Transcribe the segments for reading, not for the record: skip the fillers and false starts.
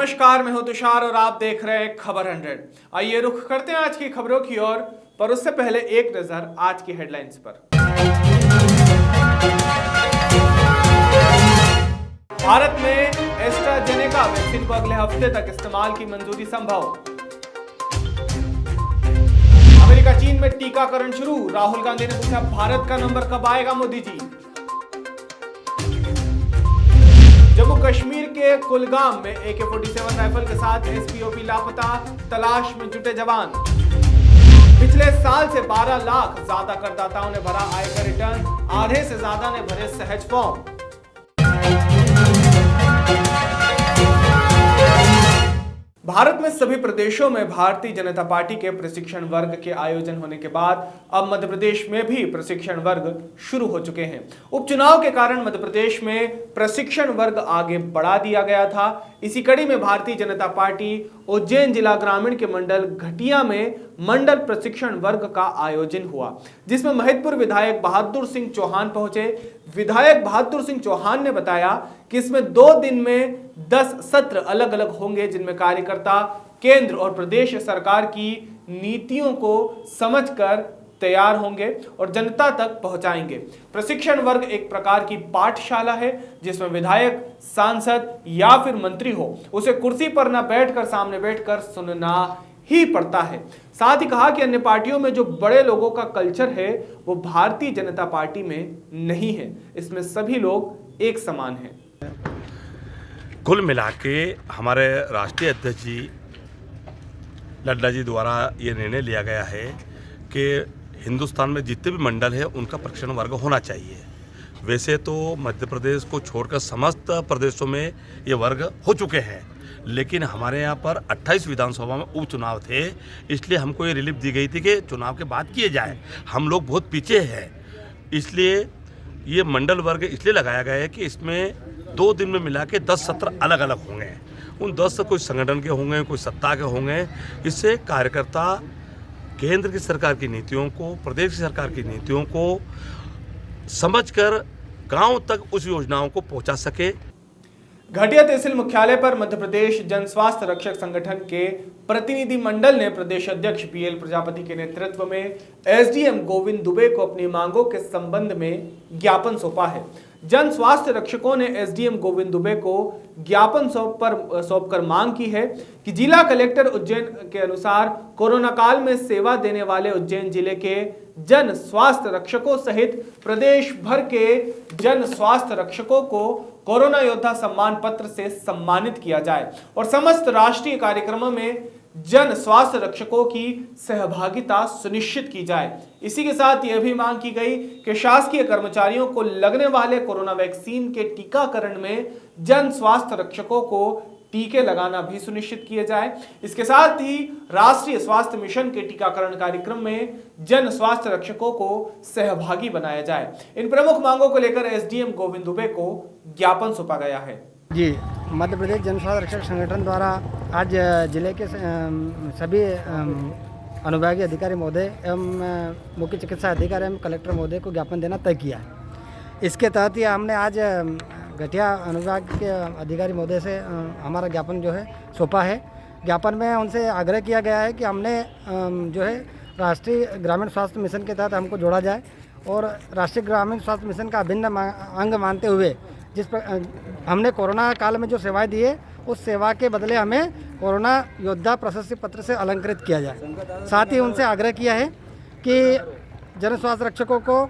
नमस्कार, मैं हूं तुषार और आप देख रहे हैं खबर 100। आइए रुख करते हैं आज की खबरों की ओर, पर उससे पहले एक नजर आज की हेडलाइंस पर। भारत में एस्ट्राजेनेका वैक्सीन को अगले हफ्ते तक इस्तेमाल की मंजूरी संभव। अमेरिका चीन में टीकाकरण शुरू, राहुल गांधी ने पूछा भारत का नंबर कब आएगा मोदी जी। जम्मू कश्मीर के कुलगाम में AK-47 राइफल के साथ SPOP लापता, तलाश में जुटे जवान। पिछले साल से 12 लाख ज्यादा करदाताओं ने भरा आयकर रिटर्न, आधे से ज्यादा ने भरे सहज फॉर्म। भारत में सभी प्रदेशों में भारतीय जनता पार्टी के प्रशिक्षण वर्ग के आयोजन होने के बाद अब मध्य प्रदेश में भी प्रशिक्षण वर्ग शुरू हो चुके हैं। उपचुनाव के कारण मध्य प्रदेश में प्रशिक्षण वर्ग आगे बढ़ा दिया गया था। इसी कड़ी में भारतीय जनता पार्टी उज्जैन जिला ग्रामीण के मंडल घटिया में मंडल प्रशिक्षण वर्ग का आयोजन हुआ, जिसमें महिदपुर विधायक बहादुर सिंह चौहान पहुंचे। विधायक बहादुर सिंह चौहान ने बताया कि इसमें 2 दिन में 10 सत्र अलग अलग होंगे, जिनमें कार्यकर्ता केंद्र और प्रदेश सरकार की नीतियों को समझकर तैयार होंगे और जनता तक पहुंचाएंगे। प्रशिक्षण वर्ग एक प्रकार की पाठशाला है, जिसमें विधायक, सांसद या फिर मंत्री हो, उसे कुर्सी पर न बैठकर सामने बैठकर सुनना ही पड़ता है। साथ ही कहा कि अन्य पार्टियों में जो बड़े लोगों का कल्चर है वो भारतीय जनता पार्टी में नहीं है। इसमें सभी लोग एक समान हैं। कुल मिला के हमारे राष्ट्रीय अध्यक्ष जी नड्डा जी द्वारा ये निर्णय लिया गया है कि हिंदुस्तान में जितने भी मंडल है उनका प्रशिक्षण वर्ग होना चाहिए। वैसे तो मध्य प्रदेश को छोड़कर समस्त प्रदेशों में ये वर्ग हो चुके हैं, लेकिन हमारे यहाँ पर 28 विधानसभा में उपचुनाव थे, इसलिए हमको ये रिलीफ दी गई थी कि चुनाव के बाद किए जाए। हम लोग बहुत पीछे हैं, इसलिए ये मंडल वर्ग इसलिए लगाया गया है कि इसमें 2 दिन में मिला के 10 सत्र अलग अलग होंगे। उन 10 कोई संगठन के होंगे, कोई सत्ता के होंगे। इससे कार्यकर्ता केंद्र की सरकार की नीतियों को, प्रदेश की सरकार की नीतियों को समझकर गांव तक उस योजनाओं को पहुंचा सके। घटिया तहसील मुख्यालय पर मध्य प्रदेश जन स्वास्थ्य रक्षक संगठन के प्रतिनिधि मंडल ने प्रदेश अध्यक्ष PL प्रजापति के नेतृत्व में SDM गोविंद दुबे को अपनी मांगों के संबंध में ज्ञापन सौंपा है। जन स्वास्थ्य रक्षकों ने SDM गोविंद दुबे को ज्ञापन सौंपकर मांग की है कि जिला कलेक्टर उज्जैन के अनुसार कोरोना काल में सेवा देने वाले उज्जैन जिले के जन स्वास्थ्य रक्षकों सहित प्रदेश भर के जन स्वास्थ्य रक्षकों को कोरोना योद्धा सम्मान पत्र से सम्मानित किया जाए और समस्त राष्ट्रीय कार्यक्रमों में जन स्वास्थ्य रक्षकों की सहभागिता सुनिश्चित की जाए। इसी के साथ यह भी मांग की गई कि शासकीय कर्मचारियों को लगने वाले कोरोना वैक्सीन के टीकाकरण में जन स्वास्थ्य रक्षकों को टीके लगाना भी सुनिश्चित किए जाए। इसके साथ ही राष्ट्रीय स्वास्थ्य मिशन के टीकाकरण कार्यक्रम में जन स्वास्थ्य रक्षकों को सहभागी बनाया जाए। इन प्रमुख मांगों को लेकर SDM गोविंद दुबे को ज्ञापन सौंपा गया है। जी, मध्य प्रदेश जन स्वास्थ्य रक्षक संगठन द्वारा आज जिले के सभी अनुविभागीय अधिकारी महोदय एवं मुख्य चिकित्सा अधिकारी एवं कलेक्टर महोदय को ज्ञापन देना तय किया है। इसके तहत ही हमने आज घटिया अनुविभाग के अधिकारी महोदय से हमारा ज्ञापन जो है सौंपा है। ज्ञापन में उनसे आग्रह किया गया है कि हमने जो है राष्ट्रीय ग्रामीण स्वास्थ्य मिशन के तहत हमको जोड़ा जाए और राष्ट्रीय ग्रामीण स्वास्थ्य मिशन का अभिन्न अंग मानते हुए जिस पर हमने कोरोना काल में जो सेवाएं दी है उस सेवा के बदले हमें कोरोना योद्धा प्रशस्ति पत्र से अलंकृत किया जाए। साथ ही उनसे आग्रह किया है कि जन स्वास्थ्य रक्षकों को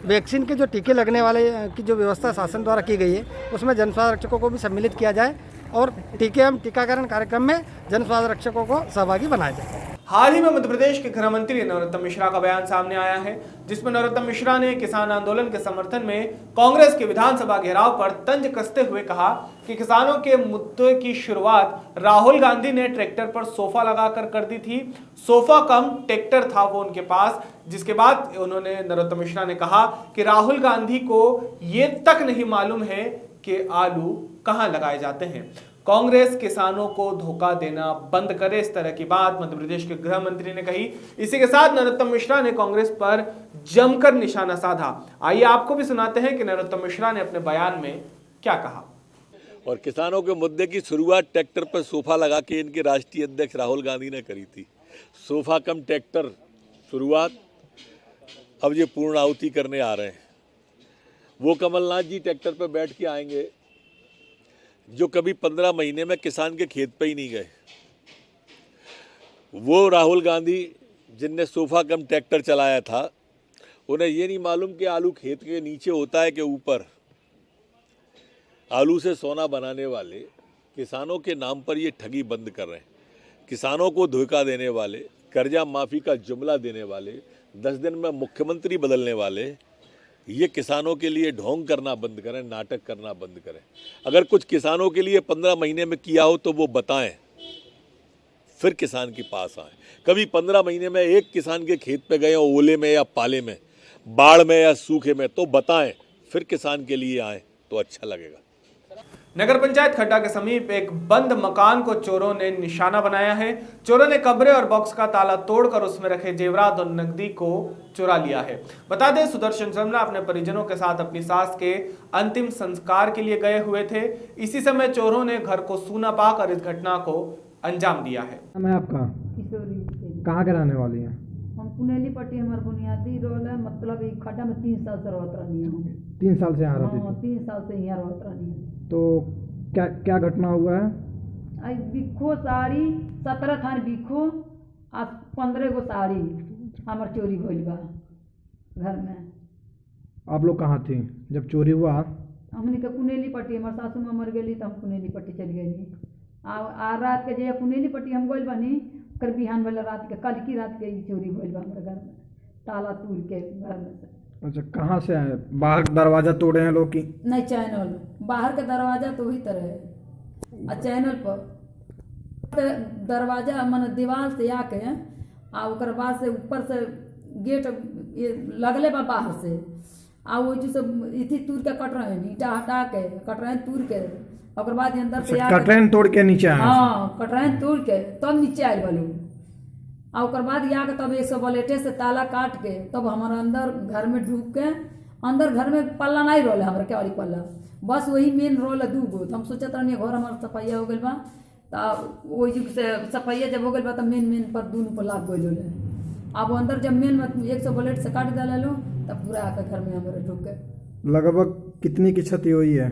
वैक्सीन के जो टीके लगने वाले की जो व्यवस्था शासन द्वारा की गई है उसमें जन स्वास्थ्य रक्षकों को भी सम्मिलित किया जाए और टीके एवं टीकाकरण कार्यक्रम में जन स्वास्थ्य रक्षकों को सहभागी बनाया जाए। हाल ही में मध्य प्रदेश के गृह मंत्री नरोत्तम मिश्रा का बयान सामने आया है, जिसमें नरोत्तम मिश्रा ने किसान आंदोलन के समर्थन में कांग्रेस के विधानसभा घेराव पर तंज कसते हुए कहा कि किसानों के मुद्दे की शुरुआत राहुल गांधी ने ट्रैक्टर पर सोफा लगाकर कर दी थी। सोफा कम ट्रैक्टर था वो उनके पास, जिसके बाद उन्होंने नरोत्तम मिश्रा ने कहा कि राहुल गांधी को ये तक नहीं मालूम है कि आलू कहां लगाए जाते हैं। कांग्रेस किसानों को धोखा देना बंद करे, इस तरह की बात मध्य प्रदेश के गृह मंत्री ने कही। इसी के साथ नरोत्तम मिश्रा ने कांग्रेस पर जमकर निशाना साधा। आइए आपको भी सुनाते हैं कि नरोत्तम मिश्रा ने अपने बयान में क्या कहा। और किसानों के मुद्दे की शुरुआत ट्रैक्टर पर सोफा लगा के इनके राष्ट्रीय अध्यक्ष राहुल गांधी ने करी थी। सोफा कम ट्रैक्टर शुरुआत, अब ये पूर्ण आहुति करने आ रहे हैं। वो कमलनाथ जी ट्रैक्टर पर बैठ के आएंगे जो कभी 15 महीने में किसान के खेत पे ही नहीं गए। वो राहुल गांधी जिनने सोफा कम ट्रैक्टर चलाया था, उन्हें ये नहीं मालूम कि आलू खेत के नीचे होता है कि ऊपर। आलू से सोना बनाने वाले किसानों के नाम पर ये ठगी बंद कर रहे हैं। किसानों को धोखा देने वाले, कर्जा माफ़ी का जुमला देने वाले, 10 दिन में मुख्यमंत्री बदलने वाले, ये किसानों के लिए ढोंग करना बंद करें, नाटक करना बंद करें। अगर कुछ किसानों के लिए 15 महीने में किया हो तो वो बताएं, फिर किसान के पास आए। कभी 15 महीने में एक किसान के खेत पे गए हो, ओले में या पाले में, बाढ़ में या सूखे में, तो बताएं, फिर किसान के लिए आए तो अच्छा लगेगा। नगर पंचायत खड्डा के समीप एक बंद मकान को चोरों ने निशाना बनाया है। चोरों ने कमरे और बॉक्स का ताला तोड़कर उसमें रखे जेवरात और नकदी को चुरा लिया है। बता दें, सुदर्शन शर्मा अपने परिजनों के साथ अपनी सास के अंतिम संस्कार के लिए गए हुए थे। इसी समय चोरों ने घर को सूना पाकर इस घटना को अंजाम दिया है। मैं आपका कहाँ के रहने वाली हैं? हम कुनेली पट्टी, हमारा बुनियादी रोल है, मतलब एक खड्डा में 3 साल से रहत रही हूँ। 3 साल से यहाँ रहती थी? 3 साल से यहाँ रहत रही हूँ। तो क्या क्या घटना हुआ है? आई बिखो साड़ी 17 थान बिखो आ 15 गो साड़ी हमार चोरी भइल बा घर में। आप लोग कहाँ थी जब चोरी हुआ? हमने के कुनेली पट्टी, हमार सासू माँ मर गई तो हम कुनेली पट्टी चली गई। आ रात के जे कुनेली पट्टी हम गइल बानी, कर बिहान वाला रात के, कल की रात के चोरी भइल बा हमारे घर में, ताला तोड़ के घर में से। अच्छा, कहाँ से आए? बाहर दरवाजा तोड़े हैं लोग की? नहीं, चैनल बाहर का दरवाजा तो वही तरह है, और चैनल पर दरवाजा मन दीवार से आके आ ओकर बाद से ऊपर से गेट ये लगले बा बाहर से, आ वो जो सब इथी तूर के कट रहे हैं, ईटा हटा के कट रहे हैं तूर के, और बाद अंदर से कटरैन तोड़ के नीचे आए? हाँ, कटरैन तोड़ के तब नीचे आए वालू, और ओकर बाद या के तब 100 से ताला काट के तब हमारा अंदर घर में ढूक के, अंदर घर में पल्ला नहीं रोल है हमारा, क्या वाली पल्ला, बस वही मेन रोल है 2 गो। तो हम सोचत रही घर हमारा सफाइया हो गई बा, तो वही युग से सफाइया जब हो गई बा तो मेन पर दोनों पर लाग गई है। अब अंदर जब मेन में 100 से काट दिला लो तब पूरा आकर घर में हमारे ढूक के। लगभग कितनी की क्षति हुई है?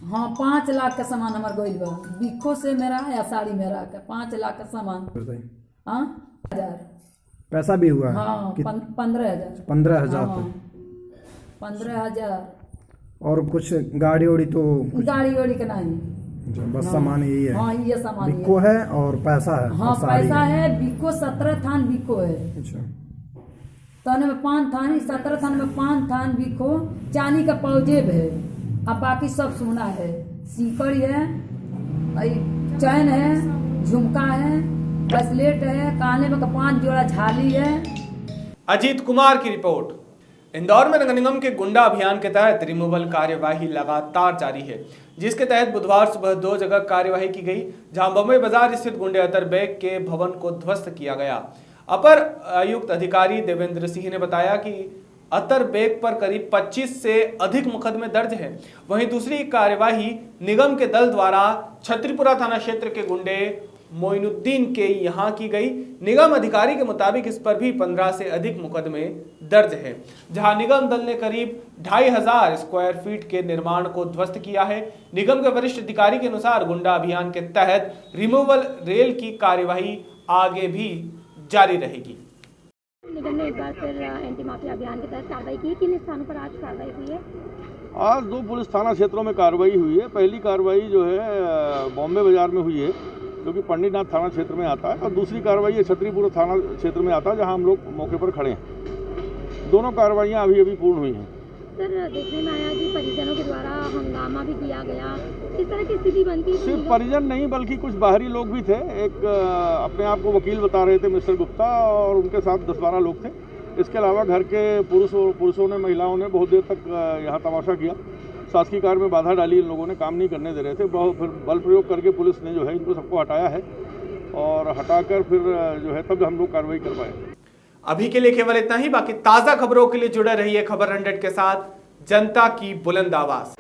हाँ, 5 लाख का सामान हमारे गई बा, बिखो से मेरा या साड़ी मेरा का 5 लाख का सामान। 1000 पैसा भी हुआ? हाँ, 15,000। 15,000? 15,000। और कुछ गाड़ी उड़ी तो? गाड़ी वाड़ी का नहीं, बस सामान यही है? हाँ, ये सामान बिको है और पैसा है? हाँ, पैसा है, बिको 17 थान बिको है। अच्छा, तने में 5 थान, 17 थान में 5 थान बिको, चांदी का पाउजेब है, अब बाकी सब सोना है, सीकड़ी है, चैन है, झुमका है, ब्रेसलेट है, काने में 5 जोड़ा झाली है। अजीत कुमार की रिपोर्ट। इंदौर में नगर निगम के गुंडा अभियान के तहत रिमूवल कार्यवाही लगातार जारी है, जिसके तहत बुधवार सुबह 2 जगह कार्यवाही की गई, जहां बम्बई बाजार स्थित गुंडे अतर बेग के भवन को ध्वस्त किया गया। अपर आयुक्त अधिकारी देवेंद्र सिंह ने बताया कि अतर बेग पर करीब 25 से अधिक मुकदमे दर्ज हैं। वहीं दूसरी कार्यवाही निगम के दल द्वारा छतरीपुरा थाना क्षेत्र के गुंडे मोइनुद्दीन के यहां की गई। निगम अधिकारी के मुताबिक इस पर भी 15 से अधिक मुकदमे दर्ज हैं, जहां निगम दल ने करीब 2500 स्क्वायर फीट के निर्माण को ध्वस्त किया है। निगम के वरिष्ठ अधिकारी के अनुसार गुंडा अभियान के तहत रिमूवल रेल की कार्यवाही आगे भी जारी रहेगी। निगम ने एक बार फिर एंटी माफिया अभियान के तहत कार्रवाई की। किन स्थानों पर आज कार्रवाई हुई है? आज 2 पुलिस थाना क्षेत्रों में कार्रवाई हुई है। पहली कार्रवाई जो है बॉम्बे बाजार में हुई है, जो कि पंडितनाथ थाना क्षेत्र में आता है, और दूसरी कार्रवाई ये छतरीपुरा थाना क्षेत्र में आता है, जहां हम लोग मौके पर खड़े हैं। दोनों कार्रवाइयां अभी पूर्ण हुई हैं। सर, देखने में आया कि परिजनों के द्वारा हंगामा भी किया गया, किस तरह की स्थिति बनती? सिर्फ परिजन नहीं बल्कि कुछ बाहरी लोग भी थे। एक अपने आप को वकील बता रहे थे मिस्टर गुप्ता, और उनके साथ 10-12 लोग थे। इसके अलावा घर के पुरुषों ने, महिलाओं ने बहुत देर तक यहाँ तमाशा किया। शासकीय कार्य में बाधा डाली, इन लोगों ने काम नहीं करने दे रहे थे। फिर बल प्रयोग करके पुलिस ने जो है इनको सबको हटाया है, और हटाकर फिर जो है तब हम लोग कार्रवाई कर पाए। अभी के लिए केवल इतना ही। बाकी ताजा खबरों के लिए जुड़े रहिए खबर 100 के साथ, जनता की बुलंद आवाज।